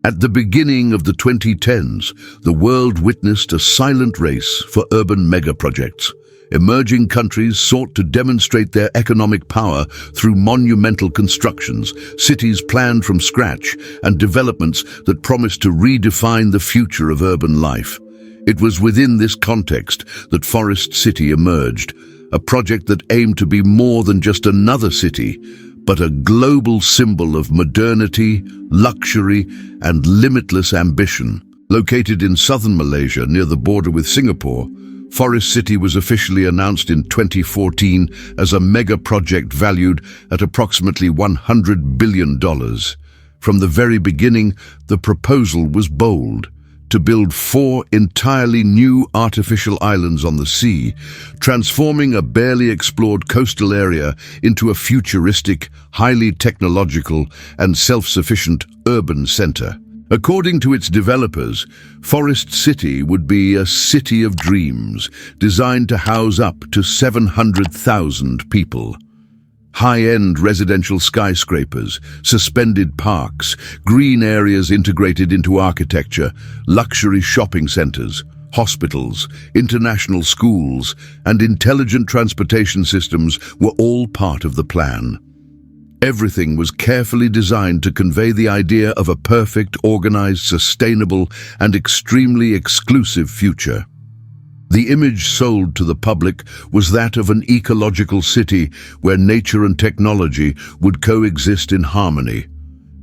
At the beginning of the 2010s, the world witnessed a silent race for urban megaprojects. Emerging countries sought to demonstrate their economic power through monumental constructions, cities planned from scratch, and developments that promised to redefine the future of urban life. It was within this context that Forest City emerged, a project that aimed to be more than just another city, but a global symbol of modernity, luxury, and limitless ambition. Located in southern Malaysia near the border with Singapore, Forest City was officially announced in 2014 as a mega project valued at approximately $100 billion. From the very beginning, the proposal was bold: to build 4 entirely new artificial islands on the sea, transforming a barely explored coastal area into a futuristic, highly technological, and self-sufficient urban center. According to its developers, Forest City would be a city of dreams, designed to house up to 700,000 people. High-end residential skyscrapers, suspended parks, green areas integrated into architecture, luxury shopping centers, hospitals, international schools, and intelligent transportation systems were all part of the plan. Everything was carefully designed to convey the idea of a perfect, organized, sustainable, and extremely exclusive future. The image sold to the public was that of an ecological city where nature and technology would coexist in harmony.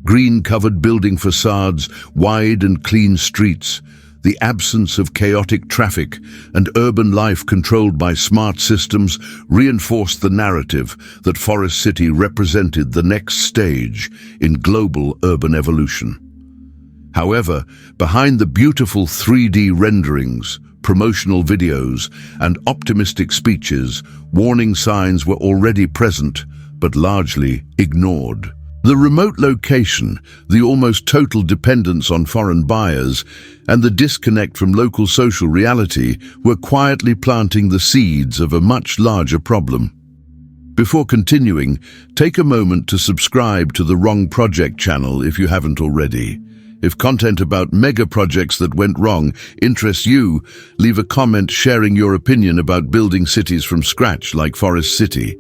Green-covered building facades, wide and clean streets, the absence of chaotic traffic, and urban life controlled by smart systems reinforced the narrative that Forest City represented the next stage in global urban evolution. However, behind the beautiful 3D renderings, promotional videos, and optimistic speeches, warning signs were already present, but largely ignored. The remote location, the almost total dependence on foreign buyers, and the disconnect from local social reality were quietly planting the seeds of a much larger problem. Before continuing, take a moment to subscribe to the Wrong Project channel if you haven't already. If content about mega projects that went wrong interests you, leave a comment sharing your opinion about building cities from scratch like Forest City.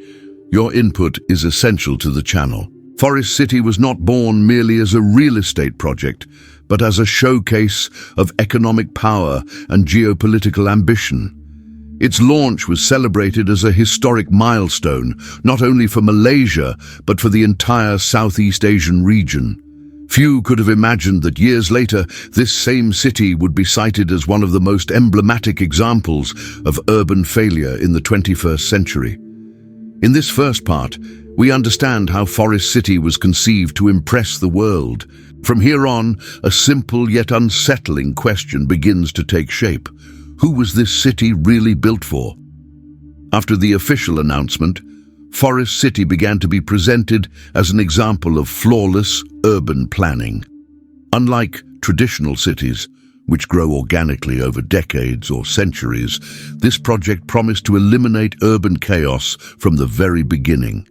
Your input is essential to the channel. Forest City was not born merely as a real estate project, but as a showcase of economic power and geopolitical ambition. Its launch was celebrated as a historic milestone, not only for Malaysia, but for the entire Southeast Asian region. Few could have imagined that years later, this same city would be cited as one of the most emblematic examples of urban failure in the 21st century. In this first part, we understand how Forest City was conceived to impress the world. From here on, a simple yet unsettling question begins to take shape. Who was this city really built for? After the official announcement, Forest City began to be presented as an example of flawless urban planning. Unlike traditional cities, which grow organically over decades or centuries, this project promised to eliminate urban chaos from the very beginning.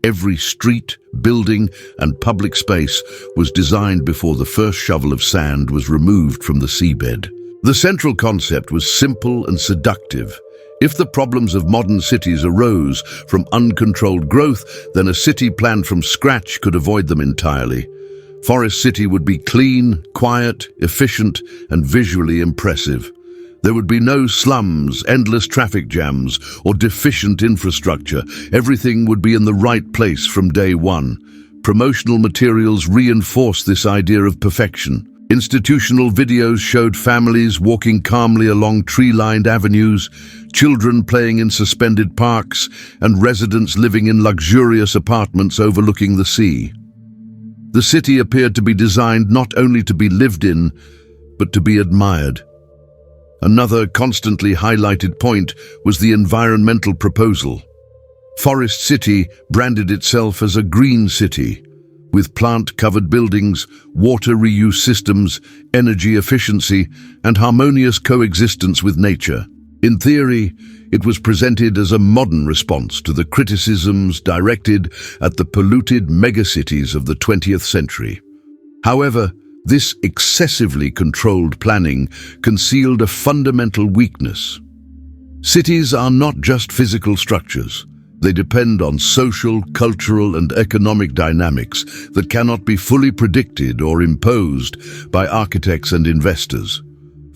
Every street, building, and public space was designed before the first shovel of sand was removed from the seabed. The central concept was simple and seductive. If the problems of modern cities arose from uncontrolled growth, then a city planned from scratch could avoid them entirely. Forest City would be clean, quiet, efficient, and visually impressive. There would be no slums, endless traffic jams, or deficient infrastructure. Everything would be in the right place from day one. Promotional materials reinforced this idea of perfection. Institutional videos showed families walking calmly along tree-lined avenues, children playing in suspended parks, and residents living in luxurious apartments overlooking the sea. The city appeared to be designed not only to be lived in, but to be admired. Another constantly highlighted point was the environmental proposal. Forest City branded itself as a green city, with plant-covered buildings, water reuse systems, energy efficiency, and harmonious coexistence with nature. In theory, it was presented as a modern response to the criticisms directed at the polluted megacities of the 20th century. However, This excessively controlled planning concealed a fundamental weakness. Cities are not just physical structures. They depend on social, cultural, and economic dynamics that cannot be fully predicted or imposed by architects and investors.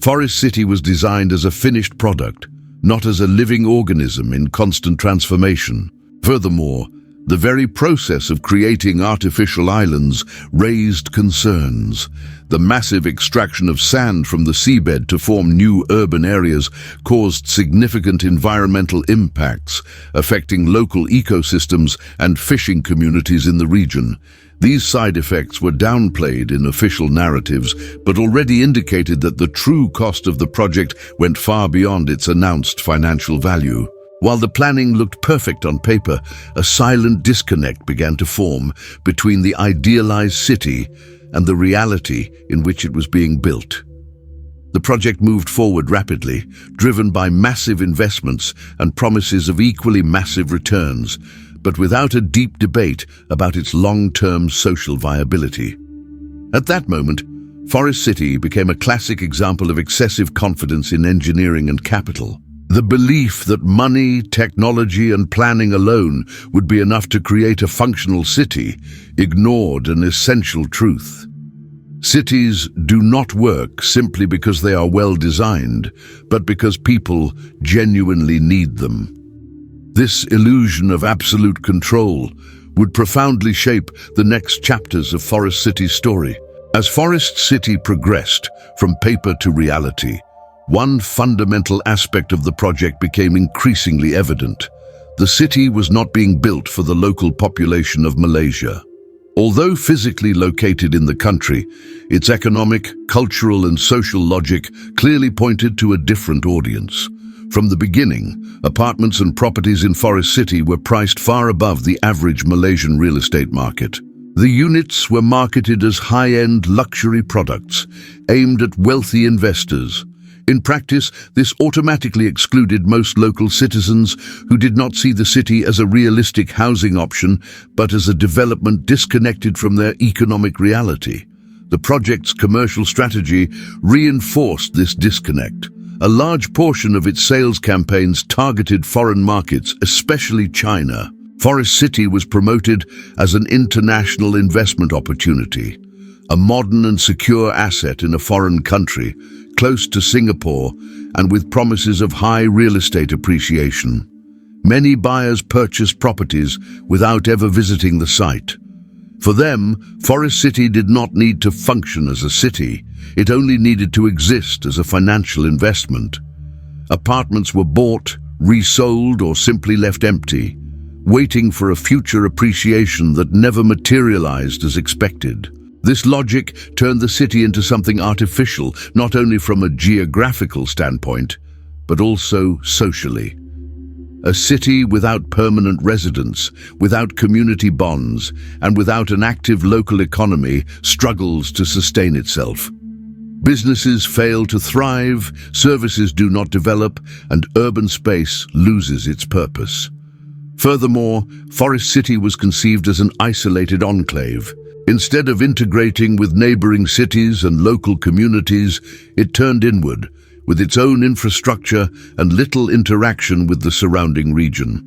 Forest City was designed as a finished product, not as a living organism in constant transformation. Furthermore, the very process of creating artificial islands raised concerns. The massive extraction of sand from the seabed to form new urban areas caused significant environmental impacts, affecting local ecosystems and fishing communities in the region. These side effects were downplayed in official narratives, but already indicated that the true cost of the project went far beyond its announced financial value. While the planning looked perfect on paper, a silent disconnect began to form between the idealized city and the reality in which it was being built. The project moved forward rapidly, driven by massive investments and promises of equally massive returns, but without a deep debate about its long-term social viability. At that moment, Forest City became a classic example of excessive confidence in engineering and capital. The belief that money, technology, and planning alone would be enough to create a functional city ignored an essential truth. Cities do not work simply because they are well designed, but because people genuinely need them. This illusion of absolute control would profoundly shape the next chapters of Forest City's story. As Forest City progressed from paper to reality, one fundamental aspect of the project became increasingly evident. The city was not being built for the local population of Malaysia. Although physically located in the country, its economic, cultural, and social logic clearly pointed to a different audience. From the beginning, apartments and properties in Forest City were priced far above the average Malaysian real estate market. The units were marketed as high-end luxury products, aimed at wealthy investors. In practice, this automatically excluded most local citizens who did not see the city as a realistic housing option, but as a development disconnected from their economic reality. The project's commercial strategy reinforced this disconnect. A large portion of its sales campaigns targeted foreign markets, especially China. Forest City was promoted as an international investment opportunity, a modern and secure asset in a foreign country, close to Singapore and with promises of high real estate appreciation. Many buyers purchased properties without ever visiting the site. For them, Forest City did not need to function as a city, it only needed to exist as a financial investment. Apartments were bought, resold, or simply left empty, waiting for a future appreciation that never materialized as expected. This logic turned the city into something artificial, not only from a geographical standpoint, but also socially. A city without permanent residents, without community bonds, and without an active local economy struggles to sustain itself. Businesses fail to thrive, services do not develop, and urban space loses its purpose. Furthermore, Forest City was conceived as an isolated enclave. Instead of integrating with neighboring cities and local communities, it turned inward, with its own infrastructure and little interaction with the surrounding region.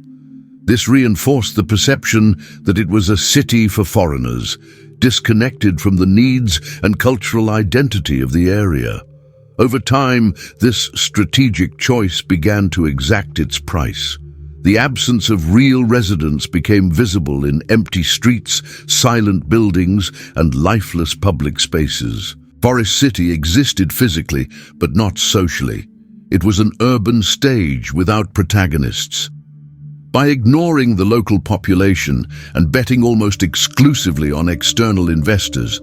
This reinforced the perception that it was a city for foreigners, disconnected from the needs and cultural identity of the area. Over time, this strategic choice began to exact its price. The absence of real residents became visible in empty streets, silent buildings, and lifeless public spaces. Forest City existed physically, but not socially. It was an urban stage without protagonists. By ignoring the local population and betting almost exclusively on external investors,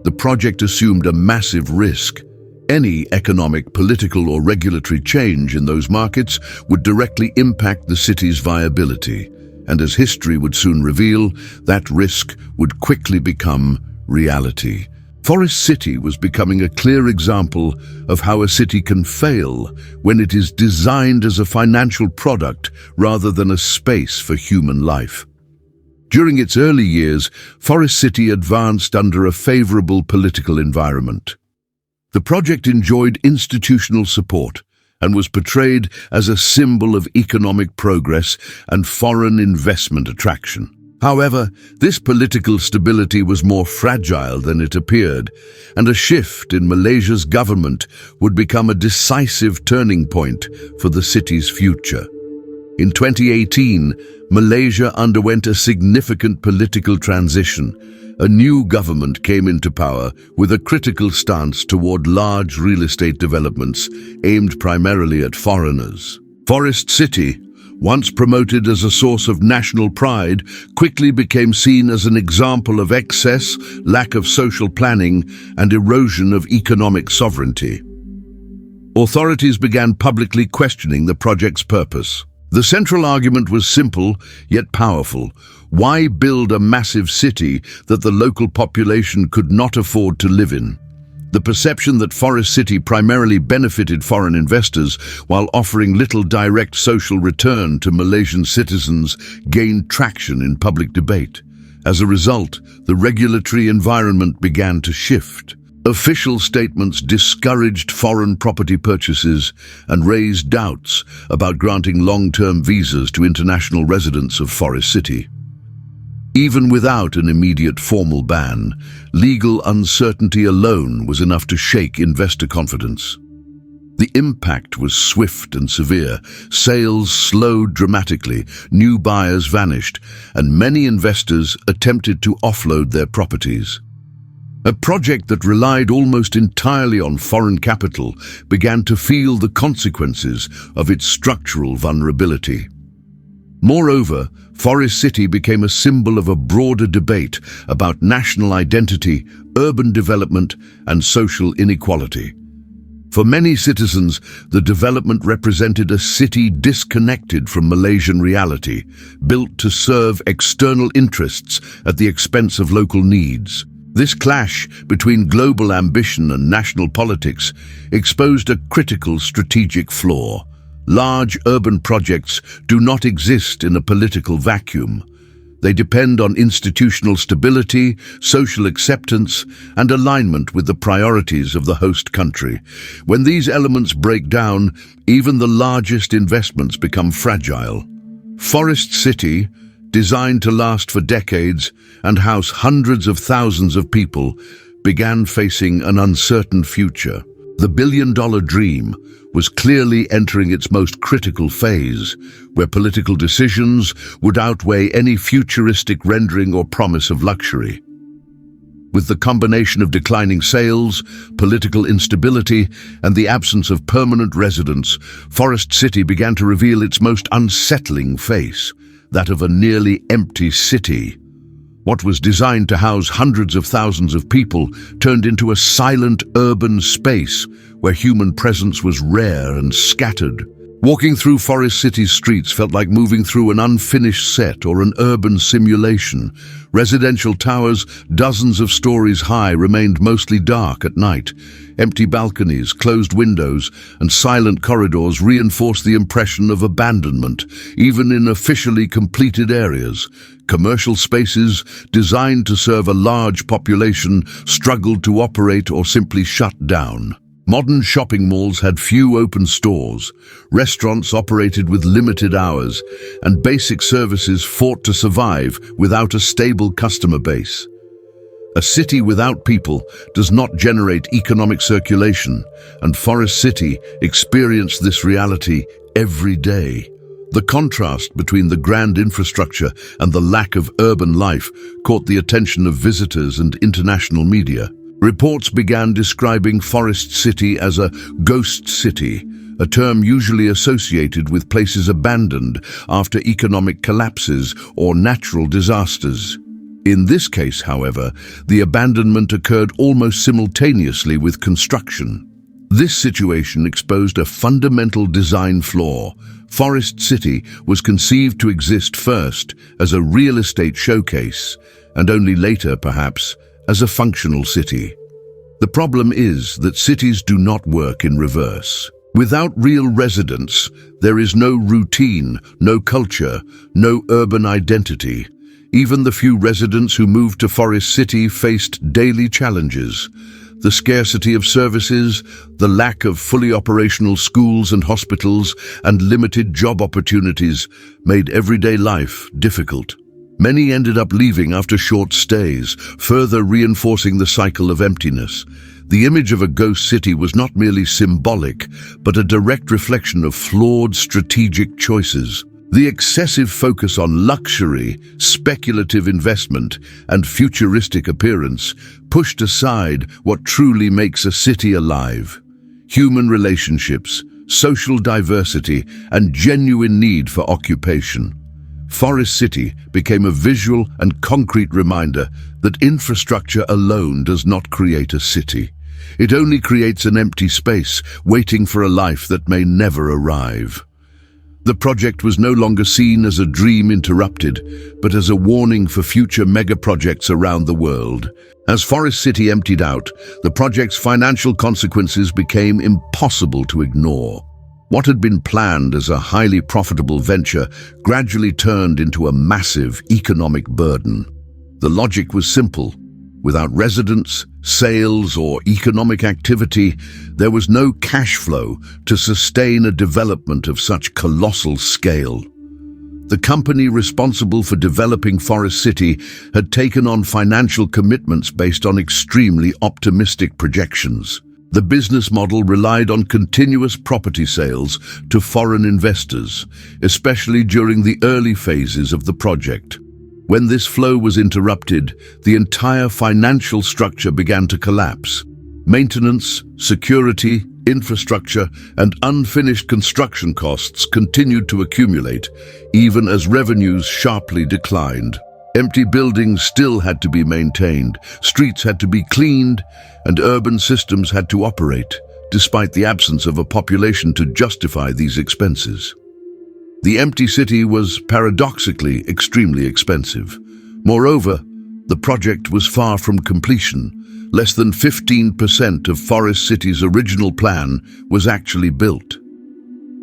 the project assumed a massive risk. Any economic, political, or regulatory change in those markets would directly impact the city's viability, and as history would soon reveal, that risk would quickly become reality. Forest City was becoming a clear example of how a city can fail when it is designed as a financial product rather than a space for human life. During its early years, Forest City advanced under a favorable political environment. The project enjoyed institutional support and was portrayed as a symbol of economic progress and foreign investment attraction. However, this political stability was more fragile than it appeared, and a shift in Malaysia's government would become a decisive turning point for the city's future. In 2018, Malaysia underwent a significant political transition. A new government came into power with a critical stance toward large real estate developments aimed primarily at foreigners. Forest City, once promoted as a source of national pride, quickly became seen as an example of excess, lack of social planning, and erosion of economic sovereignty. Authorities began publicly questioning the project's purpose. The central argument was simple, yet powerful. Why build a massive city that the local population could not afford to live in? The perception that Forest City primarily benefited foreign investors while offering little direct social return to Malaysian citizens gained traction in public debate. As a result, the regulatory environment began to shift. Official statements discouraged foreign property purchases and raised doubts about granting long-term visas to international residents of Forest City. Even without an immediate formal ban, legal uncertainty alone was enough to shake investor confidence. The impact was swift and severe. Sales slowed dramatically, new buyers vanished, and many investors attempted to offload their properties. A project that relied almost entirely on foreign capital began to feel the consequences of its structural vulnerability. Moreover, Forest City became a symbol of a broader debate about national identity, urban development, and social inequality. For many citizens, the development represented a city disconnected from Malaysian reality, built to serve external interests at the expense of local needs. This clash between global ambition and national politics exposed a critical strategic flaw. Large urban projects do not exist in a political vacuum. They depend on institutional stability, social acceptance, and alignment with the priorities of the host country. When these elements break down, even the largest investments become fragile. Forest City, designed to last for decades and house hundreds of thousands of people, began facing an uncertain future. The billion-dollar dream was clearly entering its most critical phase, where political decisions would outweigh any futuristic rendering or promise of luxury. With the combination of declining sales, political instability, and the absence of permanent residents, Forest City began to reveal its most unsettling face, that of a nearly empty city. What was designed to house hundreds of thousands of people turned into a silent urban space where human presence was rare and scattered. Walking through Forest City's streets felt like moving through an unfinished set or an urban simulation. Residential towers, dozens of stories high, remained mostly dark at night. Empty balconies, closed windows, and silent corridors reinforced the impression of abandonment, even in officially completed areas. Commercial spaces, designed to serve a large population, struggled to operate or simply shut down. Modern shopping malls had few open stores, restaurants operated with limited hours, and basic services fought to survive without a stable customer base. A city without people does not generate economic circulation, and Forest City experienced this reality every day. The contrast between the grand infrastructure and the lack of urban life caught the attention of visitors and international media. Reports began describing Forest City as a ghost city, a term usually associated with places abandoned after economic collapses or natural disasters. In this case, however, the abandonment occurred almost simultaneously with construction. This situation exposed a fundamental design flaw. Forest City was conceived to exist first as a real estate showcase, and only later, perhaps, as a functional city. The problem is that cities do not work in reverse. Without real residents, there is no routine, no culture, no urban identity. Even the few residents who moved to Forest City faced daily challenges. The scarcity of services, the lack of fully operational schools and hospitals, and limited job opportunities made everyday life difficult. Many ended up leaving after short stays, further reinforcing the cycle of emptiness. The image of a ghost city was not merely symbolic, but a direct reflection of flawed strategic choices. The excessive focus on luxury, speculative investment, and futuristic appearance pushed aside what truly makes a city alive: human relationships, social diversity, and genuine need for occupation. Forest City became a visual and concrete reminder that infrastructure alone does not create a city. It only creates an empty space, waiting for a life that may never arrive. The project was no longer seen as a dream interrupted, but as a warning for future megaprojects around the world. As Forest City emptied out, the project's financial consequences became impossible to ignore. What had been planned as a highly profitable venture gradually turned into a massive economic burden. The logic was simple. Without residents, sales, or economic activity, there was no cash flow to sustain a development of such colossal scale. The company responsible for developing Forest City had taken on financial commitments based on extremely optimistic projections. The business model relied on continuous property sales to foreign investors, especially during the early phases of the project. When this flow was interrupted, the entire financial structure began to collapse. Maintenance, security, infrastructure, and unfinished construction costs continued to accumulate, even as revenues sharply declined. Empty buildings still had to be maintained, streets had to be cleaned, and urban systems had to operate, despite the absence of a population to justify these expenses. The empty city was paradoxically extremely expensive. Moreover, the project was far from completion. Less than 15% of Forest City's original plan was actually built.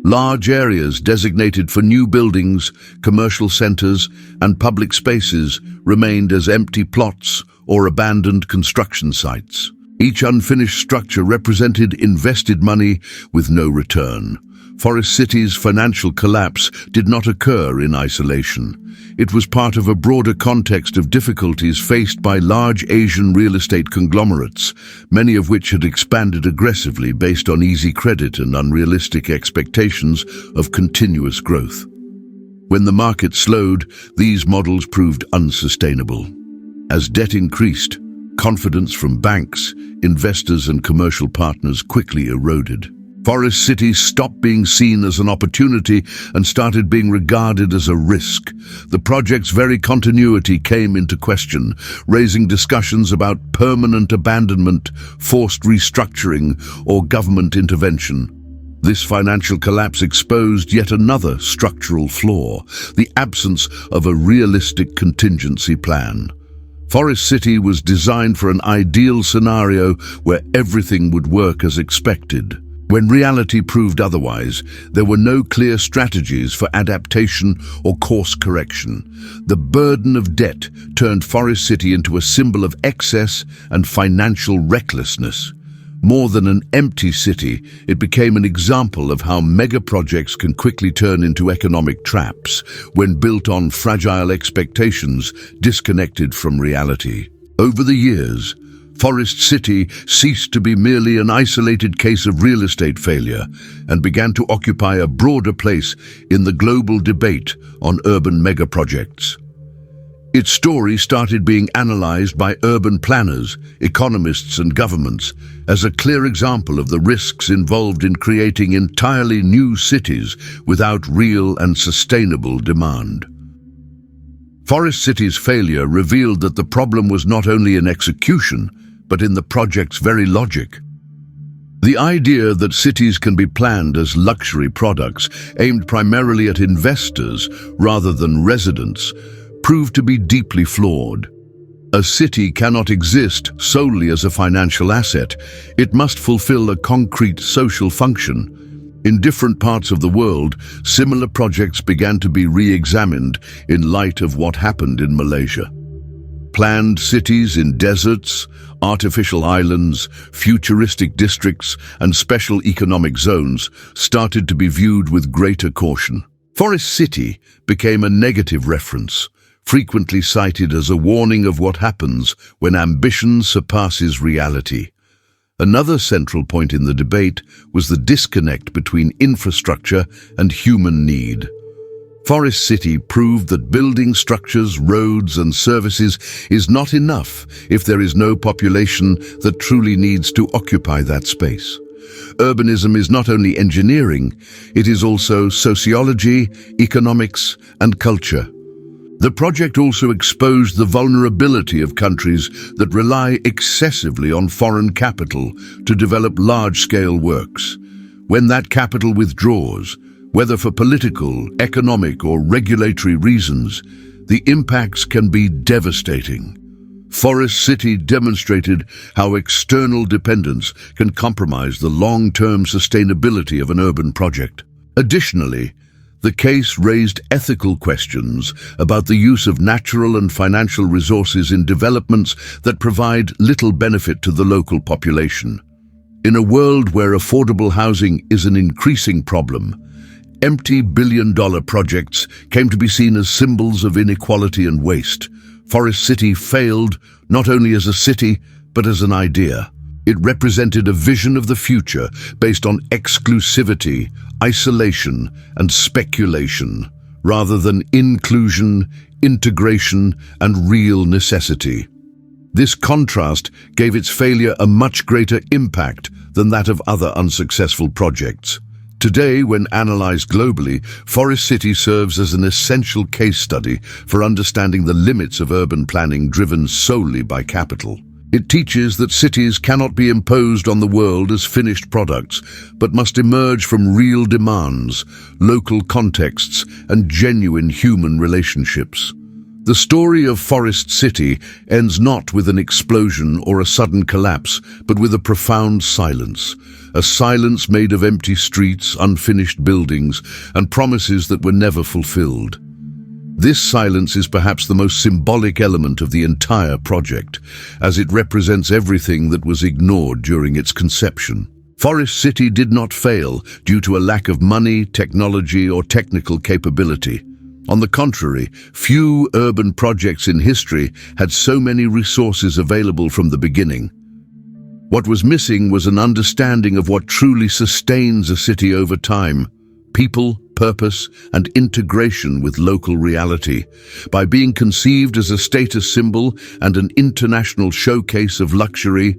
Large areas designated for new buildings, commercial centers, and public spaces remained as empty plots or abandoned construction sites. Each unfinished structure represented invested money with no return. Forest City's financial collapse did not occur in isolation. It was part of a broader context of difficulties faced by large Asian real estate conglomerates, many of which had expanded aggressively based on easy credit and unrealistic expectations of continuous growth. When the market slowed, these models proved unsustainable. As debt increased, confidence from banks, investors, and commercial partners quickly eroded. Forest City stopped being seen as an opportunity and started being regarded as a risk. The project's very continuity came into question, raising discussions about permanent abandonment, forced restructuring, or government intervention. This financial collapse exposed yet another structural flaw: the absence of a realistic contingency plan. Forest City was designed for an ideal scenario where everything would work as expected. When reality proved otherwise, there were no clear strategies for adaptation or course correction. The burden of debt turned Forest City into a symbol of excess and financial recklessness. More than an empty city, it became an example of how megaprojects can quickly turn into economic traps when built on fragile expectations disconnected from reality. Over the years, Forest City ceased to be merely an isolated case of real estate failure and began to occupy a broader place in the global debate on urban megaprojects. Its story started being analyzed by urban planners, economists, and governments as a clear example of the risks involved in creating entirely new cities without real and sustainable demand. Forest City's failure revealed that the problem was not only in execution, but in the project's very logic. The idea that cities can be planned as luxury products aimed primarily at investors rather than residents proved to be deeply flawed. A city cannot exist solely as a financial asset. It must fulfill a concrete social function. In different parts of the world, similar projects began to be re-examined in light of what happened in Malaysia. Planned cities in deserts, artificial islands, futuristic districts, and special economic zones started to be viewed with greater caution. Forest City became a negative reference, frequently cited as a warning of what happens when ambition surpasses reality. Another central point in the debate was the disconnect between infrastructure and human need. Forest City proved that building structures, roads and services is not enough if there is no population that truly needs to occupy that space. Urbanism is not only engineering, it is also sociology, economics and culture. The project also exposed the vulnerability of countries that rely excessively on foreign capital to develop large-scale works. When that capital withdraws, whether for political, economic or regulatory reasons, the impacts can be devastating. Forest City demonstrated how external dependence can compromise the long-term sustainability of an urban project. Additionally, the case raised ethical questions about the use of natural and financial resources in developments that provide little benefit to the local population. In a world where affordable housing is an increasing problem, empty billion-dollar projects came to be seen as symbols of inequality and waste. Forest City failed not only as a city, but as an idea. It represented a vision of the future based on exclusivity, isolation, and speculation, rather than inclusion, integration, and real necessity. This contrast gave its failure a much greater impact than that of other unsuccessful projects. Today, when analyzed globally, Forest City serves as an essential case study for understanding the limits of urban planning driven solely by capital. It teaches that cities cannot be imposed on the world as finished products, but must emerge from real demands, local contexts, and genuine human relationships. The story of Forest City ends not with an explosion or a sudden collapse, but with a profound silence. A silence made of empty streets, unfinished buildings, and promises that were never fulfilled. This silence is perhaps the most symbolic element of the entire project, as it represents everything that was ignored during its conception. Forest City did not fail due to a lack of money, technology, or technical capability. On the contrary, few urban projects in history had so many resources available from the beginning. What was missing was an understanding of what truly sustains a city over time: people, purpose, and integration with local reality. By being conceived as a status symbol and an international showcase of luxury,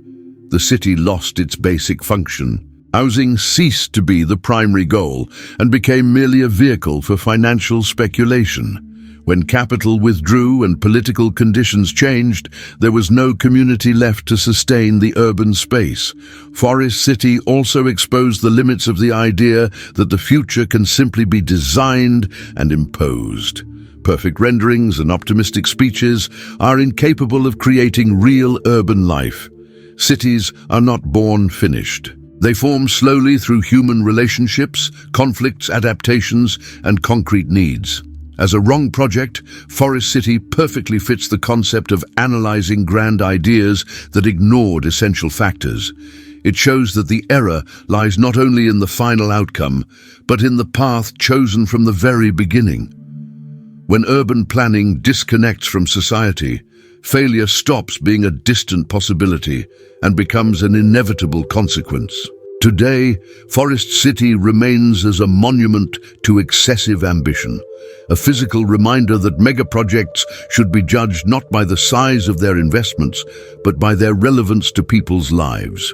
the city lost its basic function. Housing ceased to be the primary goal and became merely a vehicle for financial speculation. When capital withdrew and political conditions changed, there was no community left to sustain the urban space. Forest City also exposed the limits of the idea that the future can simply be designed and imposed. Perfect renderings and optimistic speeches are incapable of creating real urban life. Cities are not born finished. They form slowly through human relationships, conflicts, adaptations, and concrete needs. As a wrong project, Forest City perfectly fits the concept of analyzing grand ideas that ignored essential factors. It shows that the error lies not only in the final outcome, but in the path chosen from the very beginning. When urban planning disconnects from society, failure stops being a distant possibility and becomes an inevitable consequence. Today, Forest City remains as a monument to excessive ambition, a physical reminder that megaprojects should be judged not by the size of their investments, but by their relevance to people's lives.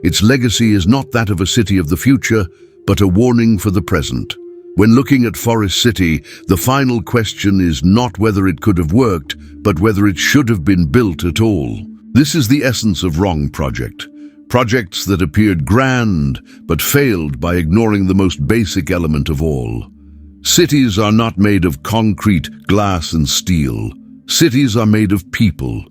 Its legacy is not that of a city of the future, but a warning for the present. When looking at Forest City, the final question is not whether it could have worked, but whether it should have been built at all. This is the essence of wrong project. Projects that appeared grand, but failed by ignoring the most basic element of all. Cities are not made of concrete, glass, and steel. Cities are made of people,